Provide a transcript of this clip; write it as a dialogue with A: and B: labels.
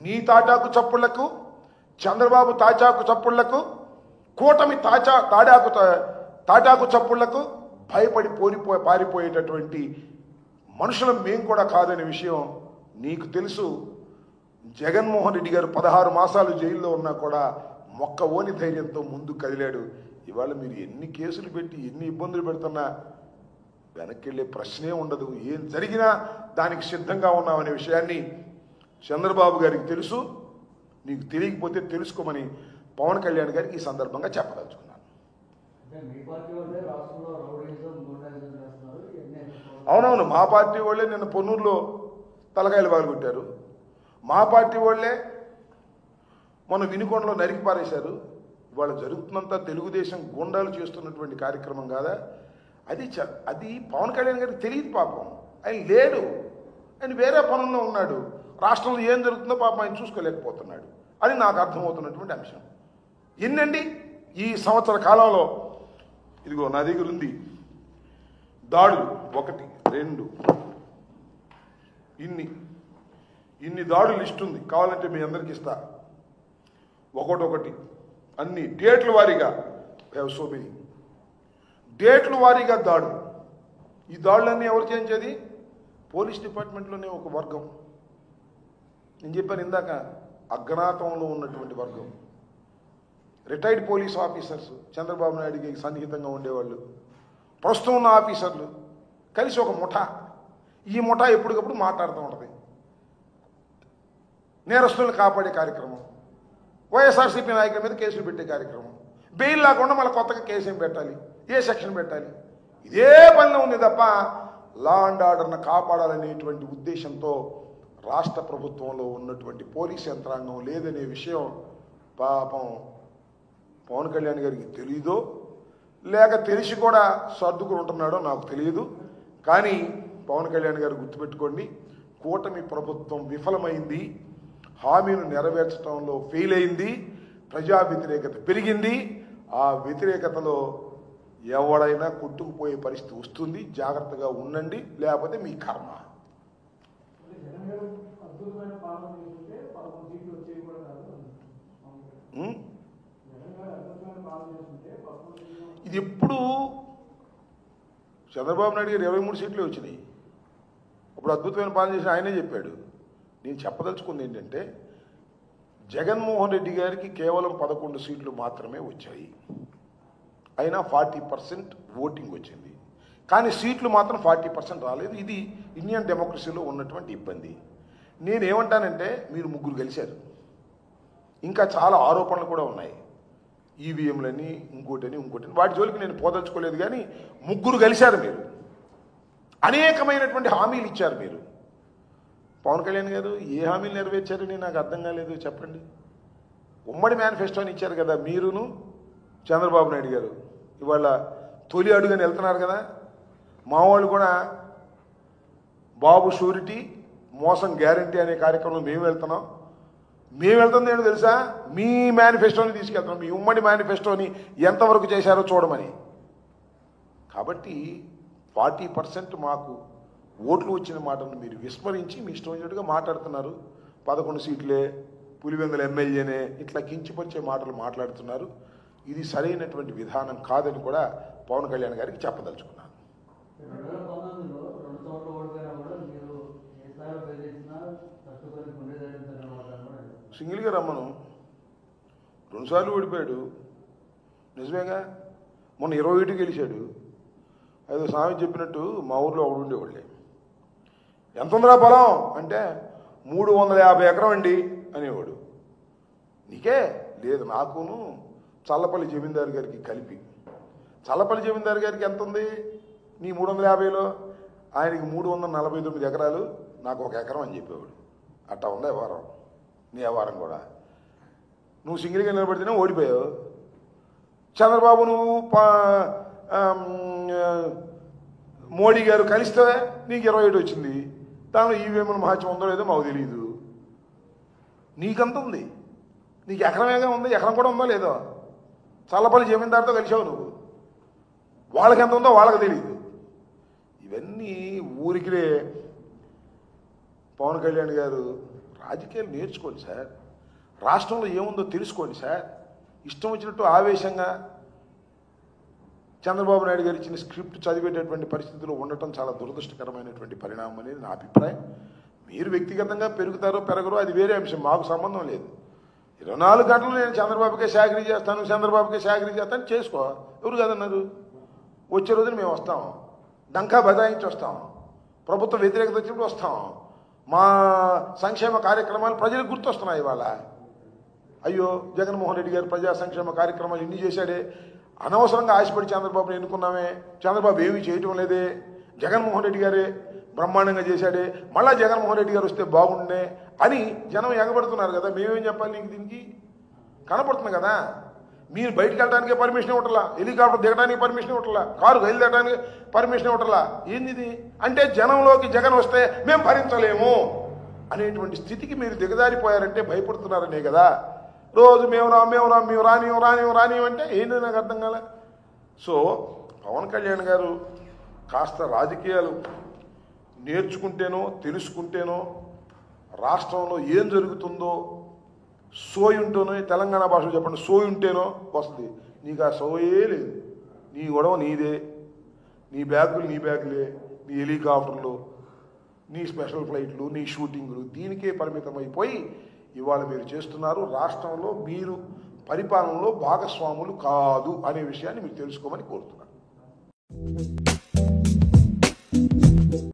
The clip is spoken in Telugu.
A: నీ తాటాకు చప్పుళ్లకు, చంద్రబాబు తాచాకు చప్పుళ్లకు, కూటమి తాటాకు చప్పుళ్లకు భయపడి పారిపోయేటటువంటి మనుషులం మేం కూడా కాదనే విషయం నీకు తెలుసు. జగన్మోహన్ రెడ్డి గారు 16 మాసాలు జైల్లో ఉన్నా కూడా మొక్క ఓని ధైర్యంతో ముందు కదిలాడు. ఇవాళ మీరు ఎన్ని కేసులు పెట్టి ఎన్ని ఇబ్బందులు పెడుతున్నా వెనక్కి వెళ్ళే ప్రశ్నే ఉండదు. ఏం జరిగినా దానికి సిద్ధంగా ఉన్నామనే విషయాన్ని చంద్రబాబు గారికి తెలుసు. నీకు తెలియకపోతే తెలుసుకోమని పవన్ కళ్యాణ్ గారికి ఈ సందర్భంగా చెప్పదలుచుకున్నాను. అవునవును, మా పార్టీ వాళ్ళే నిన్న పొన్నూరులో తలకాయలు బాగుకొట్టారు. మా పార్టీ వాళ్ళే మన వినుకొండలో నరికి పారేశారు. ఇవాళ జరుగుతున్నంత తెలుగుదేశం గుండాలు చేస్తున్నటువంటి కార్యక్రమం కాదా అది పవన్ కళ్యాణ్ గారికి తెలియదు. పాపం ఆయన లేడు, ఆయన వేరే పనుల్లో ఉన్నాడు. రాష్ట్రంలో ఏం జరుగుతుందో పాపం ఆయన చూసుకోలేకపోతున్నాడు అని నాకు అర్థమవుతున్నటువంటి అంశం. ఎన్నండి ఈ సంవత్సర కాలంలో, ఇదిగో నా దగ్గర ఉంది దాడులు 1, 2 ఇన్ని దాడులు లిస్ట్ ఉంది, కావాలంటే మీ అందరికి ఇస్తా. ఒకటొకటి అన్ని డేట్ల వారీగా, సో మెనీ డేట్ల వారీగా దాడులు. ఈ దాడులన్నీ ఎవరు చేయించేది? పోలీస్ డిపార్ట్మెంట్లోనే ఒక వర్గం. నేను చెప్పాను ఇందాక, అజ్ఞాతంలో ఉన్నటువంటి వర్గం. రిటైర్డ్ పోలీస్ ఆఫీసర్స్, చంద్రబాబు నాయుడికి సన్నిహితంగా ఉండేవాళ్ళు, ప్రస్తుతం ఉన్న ఆఫీసర్లు కలిసి ఒక ముఠా. ఈ ముఠా ఎప్పటికప్పుడు మాట్లాడుతూ ఉంటుంది. నేరస్తులను కాపాడే కార్యక్రమం, వైఎస్ఆర్సీపీ నాయకుల మీద కేసులు పెట్టే కార్యక్రమం, బెయిల్ లేకుండా మళ్ళీ కొత్తగా కేసు ఏం పెట్టాలి, ఏ సెక్షన్ పెట్టాలి, ఇదే పనిలో ఉంది తప్ప లా అండ్ ఆర్డర్ను కాపాడాలనేటువంటి ఉద్దేశంతో రాష్ట్ర ప్రభుత్వంలో ఉన్నటువంటి పోలీస్ యంత్రాంగం లేదనే విషయం పాపం పవన్ కళ్యాణ్ గారికి తెలీదో లేక తెలిసి కూడా సర్దుకుని ఉంటున్నాడో నాకు తెలియదు. కానీ పవన్ కళ్యాణ్ గారు గుర్తుపెట్టుకోండి, కూటమి ప్రభుత్వం విఫలమైంది, హామీను నెరవేర్చడంలో ఫెయిల్ అయింది, ప్రజా వ్యతిరేకత పెరిగింది. ఆ వ్యతిరేకతలో ఎవడైనా కొట్టుకుపోయే పరిస్థితి వస్తుంది. జాగ్రత్తగా ఉండండి, లేకపోతే మీ కర్మ. ఇది ఎప్పుడు చంద్రబాబు నాయుడు గారు 23 సీట్లు వచ్చినాయి. అప్పుడు అద్భుతమైన పాలన చేసిన ఆయనే చెప్పాడు. నేను చెప్పదలుచుకుంది ఏంటంటే, జగన్మోహన్ రెడ్డి గారికి కేవలం 11 సీట్లు మాత్రమే వచ్చాయి. అయినా 40% ఓటింగ్ వచ్చింది. కానీ సీట్లు మాత్రం 40% రాలేదు. ఇది ఇండియన్ డెమోక్రసీలో ఉన్నటువంటి ఇబ్బంది. నేనేమంటానంటే, మీరు ముగ్గురు గెలిచారు, ఇంకా చాలా ఆరోపణలు కూడా ఉన్నాయి. ఈవీఎంలని ఇంకోటని వాటి జోలికి నేను పోదలుచుకోలేదు. కానీ ముగ్గురు గెలిచారు మీరు, అనేకమైనటువంటి హామీలు ఇచ్చారు మీరు. పవన్ కళ్యాణ్ గారు ఏ హామీలు నెరవేర్చారని నాకు అర్థం కాలేదు, చెప్పండి. ఉమ్మడి మేనిఫెస్టోని ఇచ్చారు కదా మీరును చంద్రబాబు నాయుడు గారు. ఇవాళ తొలి అడుగుని వెళ్తున్నారు కదా. మా వాళ్ళు కూడా బాబు షూరిటీ మోసం గ్యారంటీ అనే కార్యక్రమం మేము వెళ్తున్నాం. మేము వెళ్తుంది ఏంటో తెలుసా? మీ మేనిఫెస్టోని తీసుకెళ్తున్నాం. మీ ఉమ్మడి మేనిఫెస్టోని ఎంతవరకు చేశారో చూడమని. కాబట్టి 40% మాకు ఓట్లు వచ్చిన మాటను మీరు విస్మరించి మీ ఇష్టం వచ్చినట్టుగా మాట్లాడుతున్నారు. 11 సీట్లే, పులివెందుల ఎమ్మెల్యేనే, ఇట్లా కించిపరిచే మాటలు మాట్లాడుతున్నారు. ఇది సరైనటువంటి విధానం కాదని కూడా పవన్ కళ్యాణ్ గారికి చెప్పదలుచుకున్నాను. సింగిల్గా రమ్మను, 2 సార్లు ఓడిపోయాడు నిజమేగా. మొన్న 21 గెలిచాడు. ఏదో స్వామి చెప్పినట్టు మా ఊర్లో ఒకడు ఉండేవాళ్ళే, ఎంత ఉందిరా పొలం అంటే 350 ఎకరం అండి అనేవాడు. నీకే లేదు, నాకును చల్లపల్లి జమీందారు గారికి కలిపి. చల్లపల్లి జమీందారు గారికి ఎంత ఉంది నీ 350లో? ఆయనకి 349 ఎకరాలు, నాకు 1 ఎకరం అని చెప్పేవాడు. అట్టా ఉంది వ్యవహారం. నీ వ్యవహారం కూడా నువ్వు సింగిల్గా నిలబడితేనే ఓడిపోయావు. చంద్రబాబు నువ్వు మోడీ గారు కలిస్తే నీకు 27 వచ్చింది. దానిలో ఈవీఎంల మహత్యం ఉందో లేదో మాకు తెలియదు. నీకంత ఉంది, నీకు ఎకరమేగా ఉంది, ఎకరం కూడా ఉందో లేదో. చల్లపల్లి జమీందారుతో కలిసావు నువ్వు, వాళ్ళకి ఎంత ఉందో వాళ్ళకి తెలియదు. ఇవన్నీ ఊరికిలే పవన్ కళ్యాణ్ గారు రాజకీయాలు నేర్చుకోండి సార్, రాష్ట్రంలో ఏముందో తెలుసుకోండి సార్. ఇష్టం వచ్చినట్టు ఆవేశంగా చంద్రబాబు నాయుడు గారు ఇచ్చిన స్క్రిప్ట్ చదివేటటువంటి పరిస్థితిలో ఉండటం చాలా దురదృష్టకరమైనటువంటి పరిణామం అనేది నా అభిప్రాయం. మీరు వ్యక్తిగతంగా పెరుగుతారో పెరగరో అది వేరే అంశం, మాకు సంబంధం లేదు. 24 గంటలు నేను చంద్రబాబుకే చాకరీ చేస్తాను, చంద్రబాబుకే చాకరీ చేస్తాను, చేసుకో. ఎవరు కాదన్నారు? వచ్చే రోజున మేము వస్తాం, డంకా బదాయించి వస్తాం, ప్రభుత్వ వ్యతిరేకత వచ్చినప్పుడు వస్తాం. మా సంక్షేమ కార్యక్రమాలు ప్రజలకు గుర్తొస్తున్నాయి ఇవాళ. అయ్యో జగన్మోహన్ రెడ్డి గారు ప్రజా సంక్షేమ కార్యక్రమాలు ఇన్ని చేశాడే, అనవసరంగా ఆశపడి చంద్రబాబుని ఎన్నుకున్నామే, చంద్రబాబు ఏమీ చేయటం లేదే, జగన్మోహన్ రెడ్డి గారే బ్రహ్మాండంగా చేశాడే, మళ్ళా జగన్మోహన్ రెడ్డి గారు వస్తే బాగుండే అని జనం ఎగబడుతున్నారు కదా. మేమేం చెప్పాలి నీకు? దీనికి కనపడుతుంది కదా. మీరు బయటికి వెళ్ళడానికి పర్మిషన్ ఇవ్వట్లా, హెలికాప్టర్ దిగడానికి పర్మిషన్ ఇవ్వట్లా, కారు రైలు దిగడానికి పర్మిషన్ ఇవ్వట్లా. ఏంది అంటే జనంలోకి జగన్ వస్తే మేము భరించలేము అనేటువంటి స్థితికి మీరు దిగజారిపోయారంటే భయపడుతున్నారనే కదా. రోజు మేము రాని అంటే ఏంటి నాకు అర్థం కాలే. సో పవన్ కళ్యాణ్ గారు కాస్త రాజకీయాలు నేర్చుకుంటేనో తెలుసుకుంటేనో రాష్ట్రంలో ఏం జరుగుతుందో సోయి ఉంటేనో, తెలంగాణ భాషలో చెప్పండి, సోయి ఉంటేనో వస్తుంది. నీకు ఆ సోయే లేదు. నీ గొడవ నీదే, నీ బ్యాగులు నీ బ్యాగులే, నీ హెలికాప్టర్లు, నీ స్పెషల్ ఫ్లైట్లు, నీ షూటింగ్లు, దీనికే పరిమితమైపోయి ఇవాళ మీరు చేస్తున్నారు. రాష్ట్రంలో మీరు పరిపాలనలో భాగస్వాములు కాదు అనే విషయాన్ని మీరు తెలుసుకోమని కోరుతున్నాను.